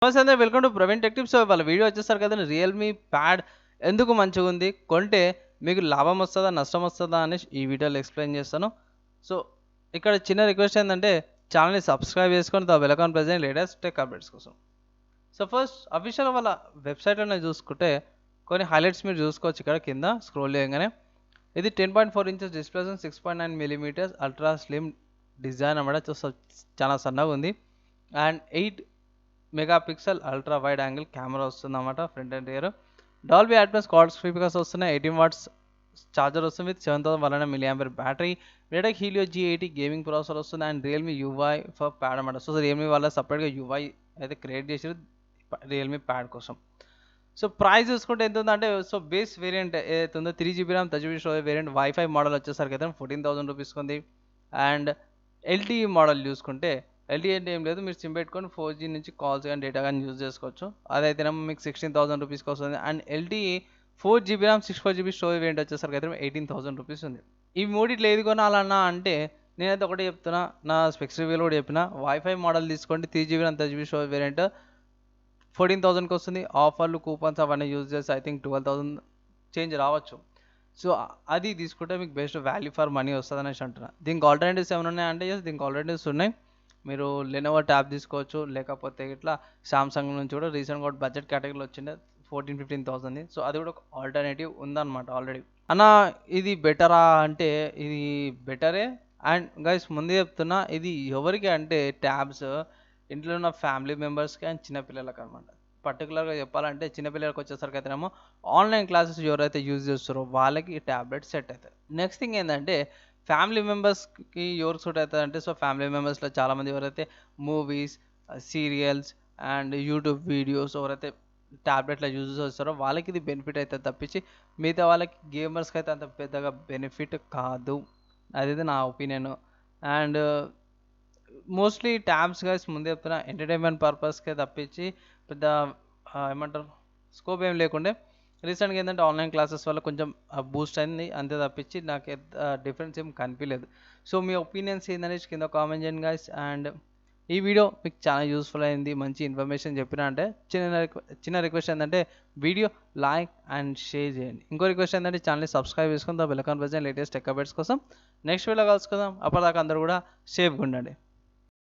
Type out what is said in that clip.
నమస్తే అందరూ, welcome to Praveen tech tips. వాళ్ళ వీడియో వచ్చేసరికి కదా, రియల్మీ ప్యాడ్ ఎందుకు మంచిగా ఉంది, కొంటే మీకు లాభం వస్తుందా నష్టం వస్తుందా అని ఈ వీడియోలో ఎక్స్ప్లెయిన్ చేస్తాను. సో ఇక్కడ చిన్న రిక్వెస్ట్ ఏంటంటే, ఛానల్ని సబ్స్క్రైబ్ చేసుకొని welcome present latest tech updates కోసం. సో ఫస్ట్ అఫీషియల్ వాళ్ళ వెబ్సైట్లోనే చూసుకుంటే కొన్ని హైలైట్స్ మీరు చూసుకోవచ్చు. ఇక్కడ కింద స్క్రోల్ చేయగానే ఇది 10.4 inches display, 6.9 millimetres ultra slim design అన్నమాట. చాలా సన్నగా ఉంది. And 8 megapixel ultra wide angle camera వస్తుంది అన్నమాట. Front and rear Dolby Atmos quad speakers వస్తున్నాయి. 18 వాట్స్ ఛార్జర్ వస్తుంది with 7100 mAh battery. MediaTek Helio G80 gaming processor వస్తుంది. And Realme UI for pad అన్నమాట. సో రియల్మీ వాళ్ళ సపరేట్గా యూఐ అయితే create చేసారు రియల్మీ ప్యాడ్ కోసం. సో ప్రైస్ చూసుకుంటే ఎంత ఉందంటే, సో బేస్ వేరియంట్ ఏదైతే ఉందో 3GB RAM 30GB storage variant wifi model వచ్చేసరికి అయితే 14,000 రూపీస్ ఉంది. అండ్ LTE మోడల్ చూసుకుంటే LTE అంటే ఏం లేదు, మీరు సిమ్ పెట్టుకొని 4G నుంచి కాల్స్ కానీ డేటా కానీ యూజ్ చేసుకోవచ్చు. అదైతేనేమో మీకు 16,000 రూపీస్కి వస్తుంది. And LTE 4GB RAM 64GB storage variant వచ్చేసరికి అయితే 18,000 రూపీస్ ఉంది. ఈ మూడిట్లో ఏది కొనాలన్నా అంటే నేనైతే ఒకటే చెప్తున్నా, నా స్పెక్స్ రివ్యూలో కూడా చెప్పిన, వైఫై మోడల్ తీసుకోండి. 3GB RAM 30GB storage variant 14,000కి వస్తుంది. ఆఫర్లు కూపన్స్ అవన్నీ యూజ్ చేసి ఐ థింక్ 12,000 చేంజ్ రావచ్చు. సో అది తీసుకుంటే మీకు బెస్ట్ వాల్యూ ఫర్ మనీ వస్తుంది అనేసి అంటున్నా. దీనికి ఆల్టర్నేటివ్స్ ఏమైనా ఉన్నాయంటే దీనికి ఆల్టర్నేటివ్స్ ఉన్నాయి. మీరు లెనోవో ట్యాబ్ తీసుకోవచ్చు, లేకపోతే ఇట్లా సామ్సంగ్ నుంచి కూడా రీసెంట్గా ఒక బడ్జెట్ కేటగిరీలో వచ్చిండే 14-15,000. సో అది కూడా ఒక ఆల్టర్నేటివ్ ఉందన్నమాట ఆల్రెడీ. అన్న ఇది బెటరా అంటే ఇది బెటరే. అండ్ గైస్ ముందే చెప్తున్నా, ఇది ఎవరికి అంటే ట్యాబ్స్ ఇంట్లో ఉన్న ఫ్యామిలీ మెంబర్స్కి అండ్ చిన్నపిల్లలకి అనమాట. పర్టికులర్గా చెప్పాలంటే చిన్నపిల్లలకి వచ్చేసరికి అయితేనేమో ఆన్లైన్ క్లాసెస్ ఎవరైతే యూజ్ చేస్తారో వాళ్ళకి ఈ ట్యాబ్లెట్ సెట్ అవుతుంది. నెక్స్ట్ థింగ్ ఏంటంటే, ఫ్యామిలీ మెంబర్స్కి ఎవరు సూట్ అవుతుంది అంటే, సో ఫ్యామిలీ మెంబర్స్లో చాలామంది ఎవరైతే movies, serials and YouTube videos ఎవరైతే ట్యాబ్లెట్లో యూజ్ చేస్తారో వాళ్ళకి ఇది బెనిఫిట్ అవుతుంది తప్పించి మిగతా వాళ్ళకి గేమర్స్కి అయితే అంత పెద్దగా బెనిఫిట్ కాదు. అదైతే నా opinion. And mostly tabs guys ముందే చెప్తున్నా, ఎంటర్టైన్మెంట్ పర్పస్కే తప్పించి పెద్ద ఏమంటారు స్కోప్ ఏం లేకుండే. రీసెంట్గా ఏంటంటే ఆన్లైన్ క్లాసెస్ వల్ల కొంచెం బూస్ట్ అయింది అంతే తప్పించి నాకు డిఫరెన్స్ ఏం కనిపించలేదు. సో మీ ఒపీనియన్స్ ఏంటనేసి కింద కామెంట్ చేయండి గైస్. అండ్ ఈ వీడియో మీకు చాలా యూస్ఫుల్ అయింది, మంచి ఇన్ఫర్మేషన్ చెప్పినా అంటే చిన్న రిక్వెస్ట్ ఏంటంటే వీడియో లైక్ అండ్ షేర్ చేయండి. ఇంకో రిక్వెస్ట్ ఏంటంటే ఛానల్ని సబ్స్క్రైబ్ చేసుకుందాం, welcome present latest tech updates కోసం. నెక్స్ట్ వీడియో కలుసుకుందాం. అప్పటిదాకా అందరూ కూడా సేఫ్గా ఉండండి.